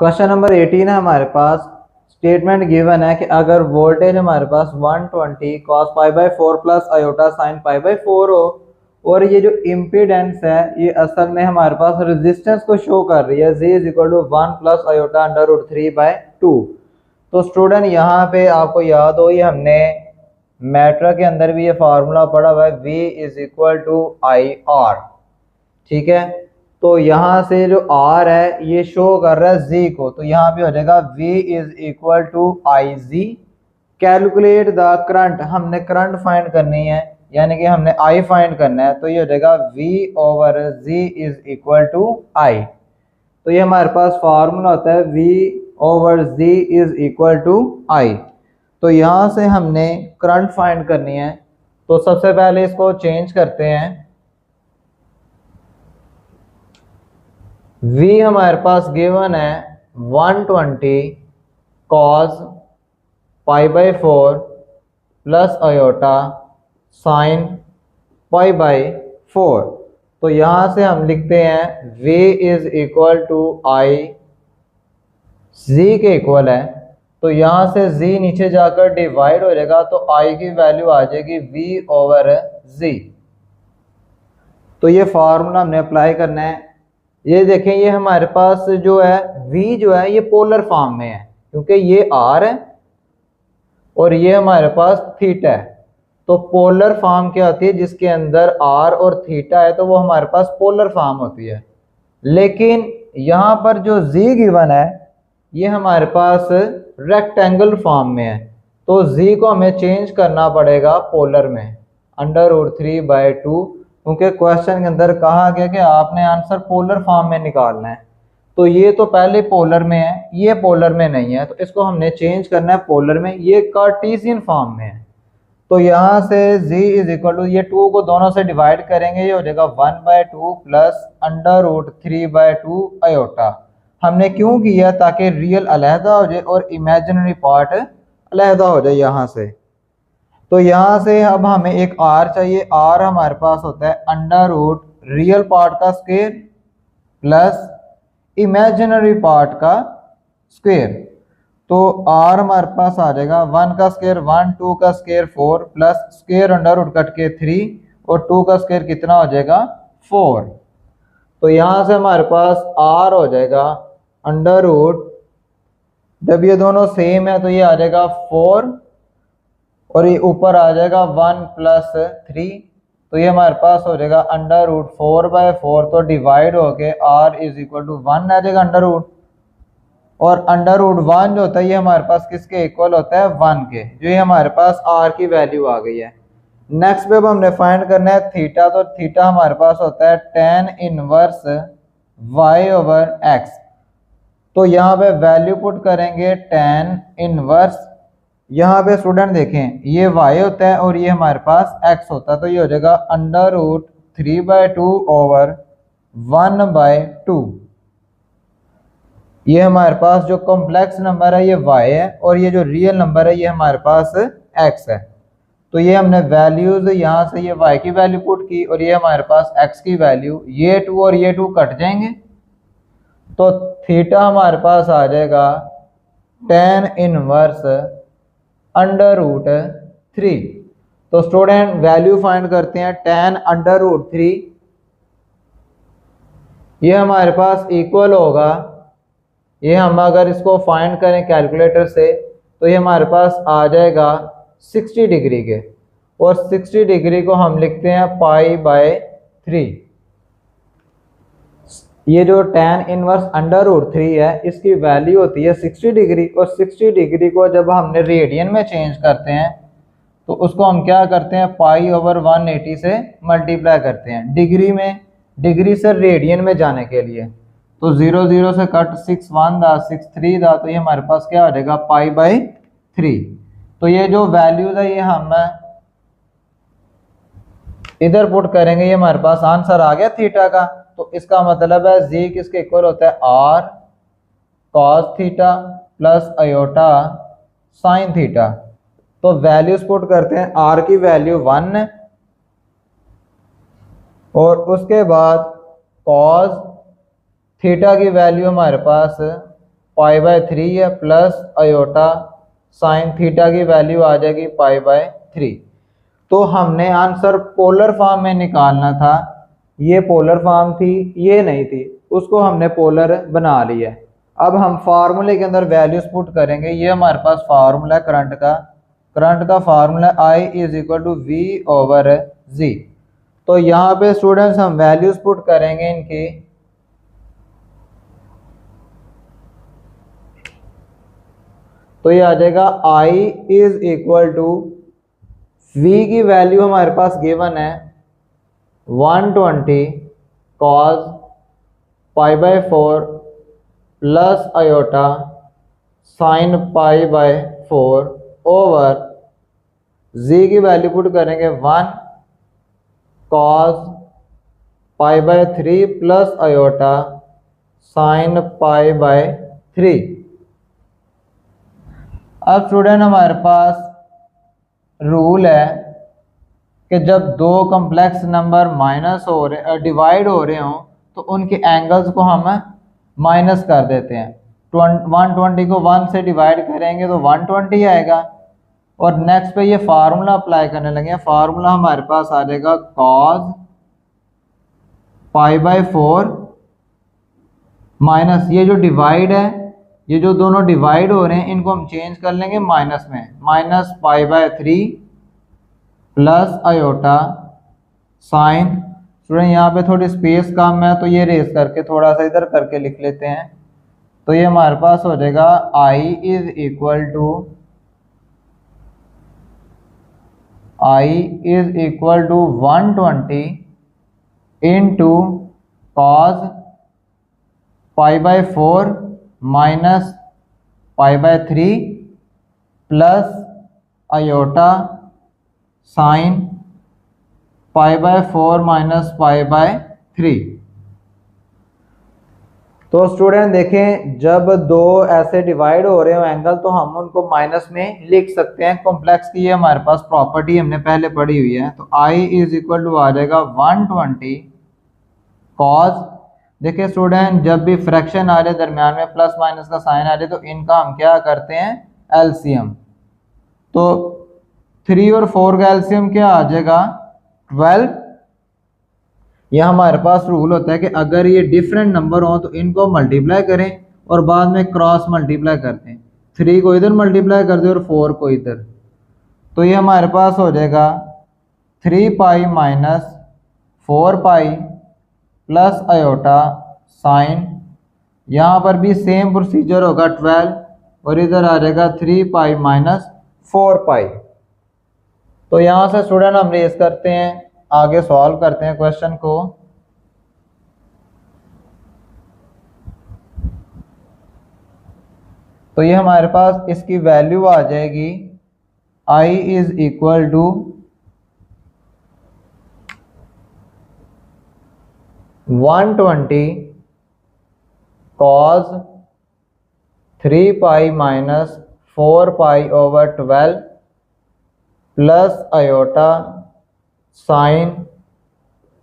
Question number 18 है हमारे पास। Statement given है कि अगर वोल्टेज हमारे पास 120 cos pi by 4 plus iota sine pi by 4 हो और ये जो इम्पीडेंस है ये असल में हमारे पास रेजिस्टेंस को शो कर रही है, z is equal to 1 plus iota under root 3 by 2। तो स्टूडेंट यहाँ पे आपको याद हो, ये हमने मैट्रिक्स के अंदर भी ये फार्मूला पढ़ा हुआ है, v is equal to I R. ठीक है, तो यहाँ से जो R है ये शो कर रहा है Z को, तो यहाँ पे हो जाएगा V is equal to I G. Calculate the current, हमने करंट फाइंड करनी है यानी कि हमने I फाइंड करना है, तो ये हो जाएगा V over Z is equal to I। तो ये हमारे पास फार्मूला होता है V over Z is equal to I। तो यहाँ से हमने करंट फाइंड करनी है, तो सबसे पहले इसको चेंज करते हैं। V हमारे पास गिवन है 120 cos pi by 4 plus iota sine pi by 4। तो यहाँ से हम लिखते हैं V is equal to I, Z के इक्वल है, तो यहाँ से Z नीचे जाकर डिवाइड हो जाएगा, तो I की वैल्यू आ जाएगी V ओवर Z। तो ये फार्मूला हमने अप्लाई करना है। ये देखें, ये हमारे पास जो है V जो है ये पोलर फॉर्म में है क्योंकि ये R है और ये हमारे पास थीटा है। तो पोलर फॉर्म क्या होती है, जिसके अंदर R और थीटा है तो वो हमारे पास पोलर फॉर्म होती है। लेकिन यहाँ पर जो Z गिवन है ये हमारे पास रेक्टेंगल फॉर्म में है, तो Z को हमें चेंज करना पड़ेगा पोलर में, अंडर रूट 3 बाई 2, क्योंकि क्वेश्चन के अंदर कहा गया कि आपने आंसर पोलर फॉर्म में निकालना है। तो ये तो पहले पोलर में है, ये पोलर में नहीं है, तो इसको हमने चेंज करना है पोलर में, ये कार्टेशियन फॉर्म में है। तो यहाँ से z इज इक्वल टू, ये 2 को दोनों से डिवाइड करेंगे, ये हो जाएगा 1 by 2 plus under root 3 by 2 iota. हमने क्यों किया, ताकि रियल अलहदा हो जाए और इमेजिनरी पार्ट अलहदा हो जाए यहाँ से। तो यहाँ से अब हमें एक R चाहिए, R हमारे पास होता है अंडर रूट रियल पार्ट का स्क्वायर प्लस इमेजिनरी पार्ट का स्क्वायर। तो R हमारे पास आ जाएगा 1 का स्क्वायर 1, 2 का square 4 plus square under root cut के 3 और 2 का स्क्वायर कितना हो जाएगा 4। तो यहाँ से हमारे पास R हो जाएगा अंडर रूट, जब ये दोनों सेम है तो ये आ जाएगा 4 और ये ऊपर आ जाएगा 1 प्लस 3, तो ये हमारे पास हो जाएगा अंडर रूट 4 बाई 4, तो डिवाइड होके R इज इक्वल टू 1 आ जाएगा अंडर रूट। और अंडर रूट 1 जो होता है ये हमारे पास किसके इक्वल होता है 1 के, जो ये हमारे पास R की वैल्यू आ गई है। नेक्स्ट पे अब हमने फाइंड करना है थीटा, तो थीटा हमारे पास होता है tan inverse y over x। तो यहाँ पे वैल्यू पुट करेंगे tan इनवर्स, यहाँ पे स्टूडेंट देखें ये y होता है और ये हमारे पास x होता है, तो ये हो जाएगा under root 3 by 2 over 1 by 2। ये हमारे पास जो कॉम्प्लेक्स नंबर है ये y है और ये जो रियल नंबर है ये हमारे पास x है। तो ये हमने वैल्यूज यहाँ से ये y की वैल्यू पुट की और ये हमारे पास x की वैल्यू, ये 2 और ये 2 कट जाएंगे, तो थीटा हमारे पास आ जाएगा tan इनवर्स अंडर रूट 3। तो स्टूडेंट वैल्यू फाइंड करते हैं, tan अंडर रूट 3 ये हमारे पास इक्वल होगा, ये हम अगर इसको फाइंड करें कैलकुलेटर से तो ये हमारे पास आ जाएगा 60 डिग्री के, और 60 डिग्री को हम लिखते हैं पाई बाय 3। ये जो tan इनवर्स अंडर रूट 3 है इसकी वैल्यू होती है 60 डिग्री, और 60 डिग्री को जब हमने रेडियन में चेंज करते हैं तो उसको हम क्या करते हैं पाई ओवर 180 से मल्टीप्लाई करते हैं डिग्री में, डिग्री से रेडियन में जाने के लिए। तो 0 0 से कट 6 1 दा 6 3 दा, तो ये हमारे पास क्या हो जाएगा पाई बाई 3। तो ये जो वैल्यूज है ये हम इधर पुट करेंगे, ये हमारे पास आंसर आ गया थीटा का। तो इसका मतलब है z किसके इक्वल होता है r cos theta plus iota sine theta. तो वैल्यूज पुट करते हैं, r की वैल्यू 1 है और उसके बाद cos थीटा की वैल्यू हमारे पास π/3 है प्लस अयोटा साइन थीटा की वैल्यू आ जाएगी π/3। तो हमने आंसर पोलर फॉर्म में निकालना था, ये पोलर फॉर्म थी, ये नहीं थी, उसको हमने पोलर बना लिया। अब हम फार्मूले के अंदर वैल्यूज पुट करेंगे। ये हमारे पास फार्मूला है करंट का formula I is equal to V/G। तो यहाँ पे स्टूडेंट्स हम वैल्यूज पुट करेंगे इनकी। तो ये आ जाएगा I is equal to V की वैल्यू हमारे पास गिवन है 120 cos π/4 plus iota sine π/4 over G की वैल्यू पुट करेंगे 1 cos π/3 प्लस अयोटा साइन π/3। अब स्टूडेंट हमारे पास रूल है कि जब दो कम्प्लेक्स नंबर माइनस हो रहे डिवाइड हो रहे हों तो उनके एंगल्स को हम माइनस कर देते हैं। 120 को 1 से डिवाइड करेंगे तो 120 आएगा। और नेक्स्ट पे ये फार्मूला अप्लाई करने लगे। फार्मूला हमारे पास आ जाएगा cos π/4 माइनस ये जो डिवाइड है, ये जो दोनों डिवाइड हो रहे हैं इनको हम चेंज कर लेंगे माइनस में, minus π/3 plus iota sine. Student यहाँ पे थोड़ी स्पेस कम है तो ये रेस करके थोड़ा सा इधर करके लिख लेते हैं। तो ये हमारे पास हो जाएगा I is equal to 120 into cos π/4 minus π/3 plus iota sine π/4 minus π/3। तो स्टूडेंट देखें, जब दो ऐसे डिवाइड हो रहे हो एंगल तो हम उनको माइनस में लिख सकते हैं। कॉम्प्लेक्स की ये हमारे पास प्रॉपर्टी हमने पहले पढ़ी हुई है। तो I इज इक्वल टू आ जाएगा 120 cos। देखिए स्टूडेंट, जब भी फ्रैक्शन आ जाए दरमियान में प्लस माइनस का साइन आ जाए तो इनका हम क्या करते हैं, एलसीएम। तो 3 और 4 का एलसीएम क्या आ जाएगा, 12। यह हमारे पास रूल होता है कि अगर ये डिफरेंट नंबर हो तो इनको मल्टीप्लाई करें और बाद में क्रॉस मल्टीप्लाई करते हैं। 3 को इधर मल्टीप्लाई कर दे और 4 को इधर। तो ये हमारे पास हो जाएगा 3π माइनस 4π प्लस अयोटा साइन। यहाँ पर भी सेम प्रोसीजर होगा 12 और इधर आ जाएगा 3π माइनस 4π। तो यहाँ से स्टूडेंट हम रेस करते हैं, आगे सॉल्व करते हैं क्वेश्चन को। तो ये हमारे पास इसकी वैल्यू आ जाएगी I is equal to 120 cos 3π minus 4π over 12 plus iota sine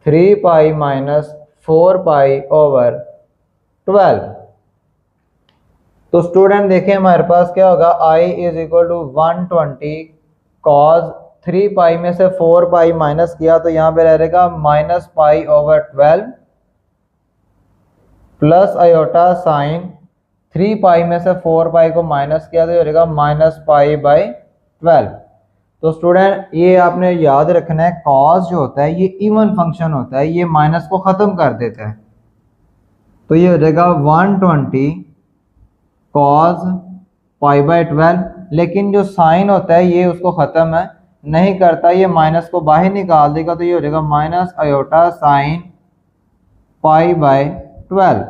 3π minus 4π over 12। तो स्टूडेंट देखें हमारे पास क्या होगा, I is equal to 120 cos 3π में से 4π माइनस किया तो यहाँ पे रह रहेगा minus pi over 12 plus iota sine 3π में से 4π को माइनस किया तो ये रहेगा माइनस π/12। तो स्टूडेंट ये आपने याद रखना है, कॉस जो होता है ये इवन फंक्शन होता है, ये माइनस को ख़त्म कर देता है। तो ये हो जाएगा 120 cos π/12, लेकिन जो साइन होता है ये उसको ख़त्म नहीं करता, ये माइनस को बाहर निकाल देगा। तो ये हो जाएगा माइनस अयोटा साइन π/12।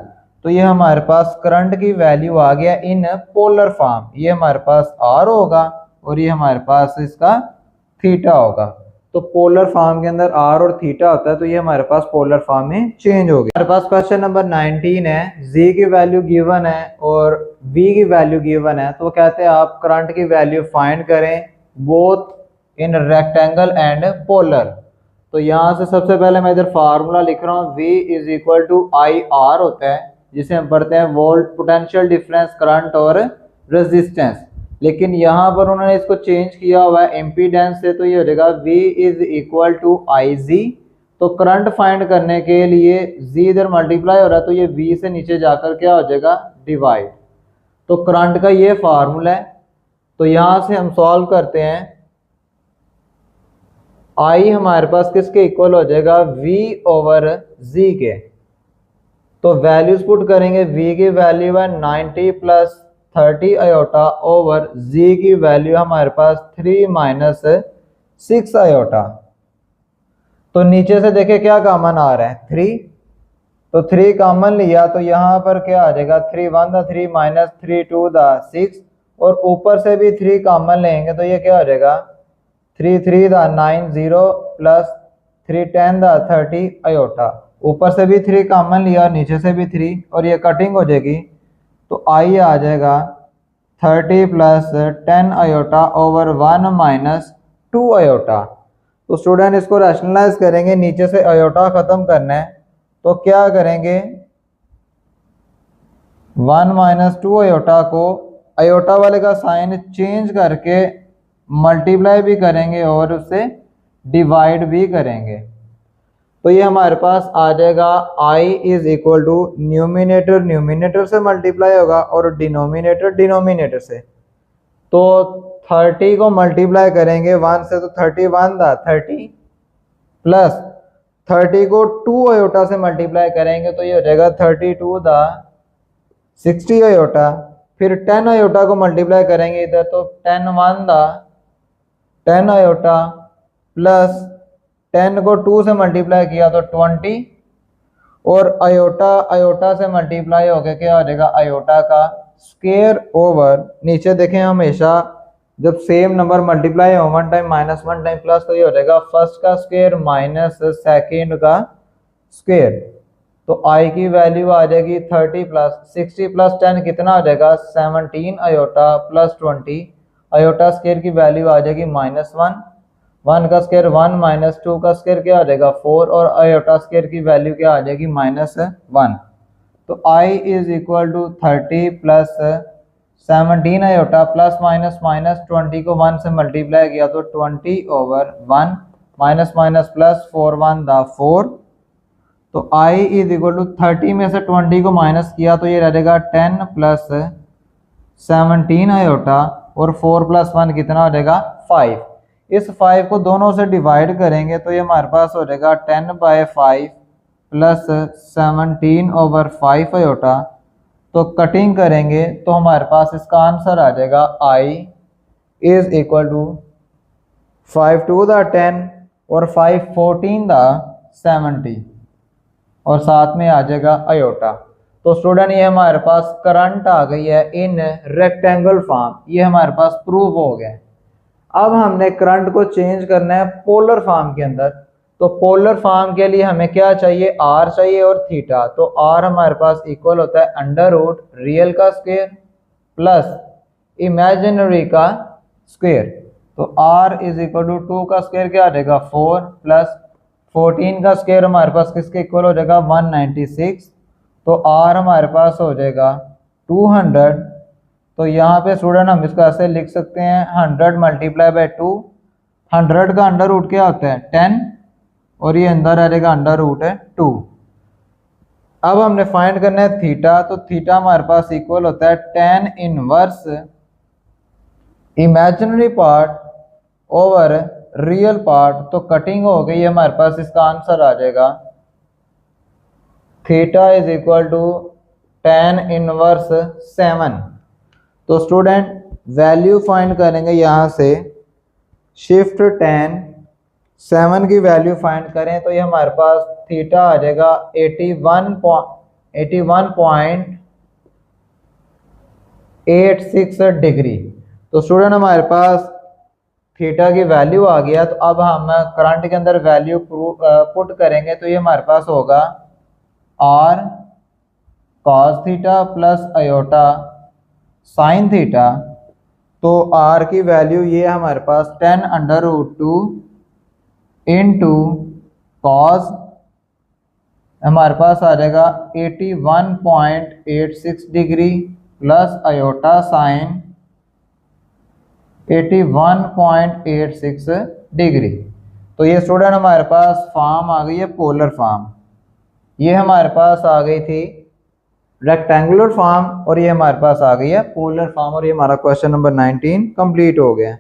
तो ये हमारे पास करंट की वैल्यू आ गया इन पोलर फॉर्म। ये हमारे पास R होगा और ये हमारे पास इसका थीटा होगा। तो पोलर फॉर्म के अंदर R और थीटा होता है, तो ये हमारे पास पोलर फॉर्म में चेंज हो गया। हमारे पास क्वेश्चन नंबर 19 है, Z की वैल्यू गिवन है और V की वैल्यू गिवन है। तो वो कहते हैं आप करंट की वैल्यू फाइंड करें both in rectangle and polar. तो यहाँ से सबसे पहले मैं इधर फार्मूला लिख रहा हूँ, V is equal to I R होता है। जिसे हम पढ़ते हैं वोल्ट, पोटेंशियल डिफरेंस, करंट और रेजिस्टेंस। लेकिन यहाँ पर उन्होंने इसको चेंज किया हुआ है इम्पीडेंस से, तो ये हो जाएगा V is equal to IG। तो करंट फाइंड करने के लिए Z इधर मल्टीप्लाई हो रहा है, तो ये V से नीचे जाकर क्या हो जाएगा, डिवाइड। तो करंट का ये फार्मूला है। तो यहाँ से हम सॉल्व करते हैं। I हमारे पास किसके इक्वल हो जाएगा, V ओवर Z के। तो वैल्यूज पुट करेंगे, V की वैल्यू है 90 प्लस 30 आयोटा ओवर Z की वैल्यू हमारे पास 3 माइनस 6 आयोटा। तो नीचे से देखे क्या कॉमन आ रहा है, 3। तो 3 कॉमन लिया तो यहाँ पर क्या आ जाएगा, 3 1 दा 3 माइनस 3 2 दा 6, और ऊपर से भी 3 कॉमन लेंगे तो ये क्या हो जाएगा, 3 3 दा 9 0 प्लस 3 10 दा 30 आयोटा। ऊपर से भी 3 कॉमन लिया और नीचे से भी 3, और ये कटिंग हो जाएगी। तो आई आ जाएगा 30 plus 10 iota over 1 minus 2 iota. तो स्टूडेंट इसको रैशनलाइज करेंगे, नीचे से आयोटा खत्म करना है तो क्या करेंगे, 1 माइनस 2 आयोटा को आयोटा वाले का साइन चेंज करके मल्टीप्लाई भी करेंगे और उससे डिवाइड भी करेंगे। तो ये हमारे पास आ जाएगा I is equal to numerator numerator से मल्टीप्लाई होगा और डिनोमिनेटर डिनोमिनेटर से। तो 30 को मल्टीप्लाई करेंगे 1 से, तो 31 दा 30 प्लस 30 को 2 आयोटा से मल्टीप्लाई करेंगे तो ये हो जाएगा 32 दा 60 आयोटा। फिर 10 आयोटा को मल्टीप्लाई करेंगे इधर, तो 10 1 दा 10 आयोटा प्लस 10 को 2 से मल्टीप्लाई किया तो 20, और आयोटा आयोटा से मल्टीप्लाई हो गया क्या हो जाएगा, आयोटा का स्क्वायर ओवर। नीचे देखें हमेशा जब सेम नंबर मल्टीप्लाई हो 1 टाइम माइनस 1 टाइम प्लस, तो ये हो जाएगा फर्स्ट का स्क्वायर माइनस सेकेंड का स्क्वायर। तो I की वैल्यू आ जाएगी 30 प्लस 60 प्लस 10 कितना हो जाएगा, 17 आयोटा प्लस 20। आयोटा स्क्वायर की वैल्यू आ जाएगी -1, 1 का स्क्वायर 1 माइनस 2 का स्क्वायर क्या आ जाएगा 4, और आयोटा स्क्वायर की वैल्यू क्या आ जाएगी -1। तो I is equal to 30 plus 17 iota plus minus minus 20 को 1 से मल्टीप्लाई किया तो 20 ओवर 1 माइनस माइनस प्लस 4 1 दा 4। तो I इज इक्वल टू 30 में से 20 को माइनस किया तो ये रहेगा 10 प्लस 17 आयोटा, और 4 प्लस 1 कितना हो जाएगा 5। इस 5 को दोनों से डिवाइड करेंगे तो ये हमारे पास हो जाएगा 10/5 प्लस 17 ओवर 5 आयोटा। तो कटिंग करेंगे तो हमारे पास इसका आंसर आ जाएगा I इज इक्वल टू 5 2 दा 10 और 5 14 दा 70, और साथ में आ जाएगा आयोटा। तो स्टूडेंट ये हमारे पास करंट आ गई है इन रेक्टेंगल फॉर्म, ये हमारे पास प्रूव हो गया। अब हमने करंट को चेंज करना है पोलर फॉर्म के अंदर। तो पोलर फॉर्म के लिए हमें क्या चाहिए, R चाहिए और थीटा। तो R हमारे पास इक्वल होता है अंडर रूट रियल का स्क्वायर प्लस इमेजिनरी का स्क्वायर। तो R इज इक्वल टू 2 का स्क्वायर क्या आ जाएगा 4 प्लस 14 का स्क्वायर हमारे पास किसके इक्वल हो जाएगा 196। तो R हमारे पास हो जाएगा 200। तो यहाँ पे स्टूडेंट हम इसको ऐसे लिख सकते हैं 100 मल्टीप्लाई बाई 2। 100 का अंडर रूट क्या होता है 10, और ये अंदर आ जाएगा अंडर रूट है 2। अब हमने फाइंड करना है थीटा। तो थीटा हमारे पास इक्वल होता है tan inverse imaginary part over real part. तो कटिंग हो गई, हमारे पास इसका आंसर आ जाएगा theta is equal to tan inverse 7। तो स्टूडेंट वैल्यू फाइंड करेंगे, यहाँ से शिफ्ट tan 7 की वैल्यू फाइंड करें तो ये हमारे पास थीटा आ जाएगा 81.86 डिग्री। तो स्टूडेंट हमारे पास थीटा की वैल्यू आ गया। तो अब हम करंट के अंदर वैल्यू पुट करेंगे तो ये हमारे पास होगा R cos theta plus iota sine theta. तो R की वैल्यू ये हमारे पास 10 अंडर रूट 2 इंटू कॉस हमारे पास आ जाएगा 81.86 degree plus iota sign 81.86 degree. तो ये स्टूडेंट हमारे पास फॉर्म आ गई है पोलर फॉर्म। ये हमारे पास आ गई थी रेक्टेंगुलर फॉर्म और ये हमारे पास आ गई है पोलर फॉर्म, और ये हमारा क्वेश्चन नंबर 19 कंप्लीट हो गया।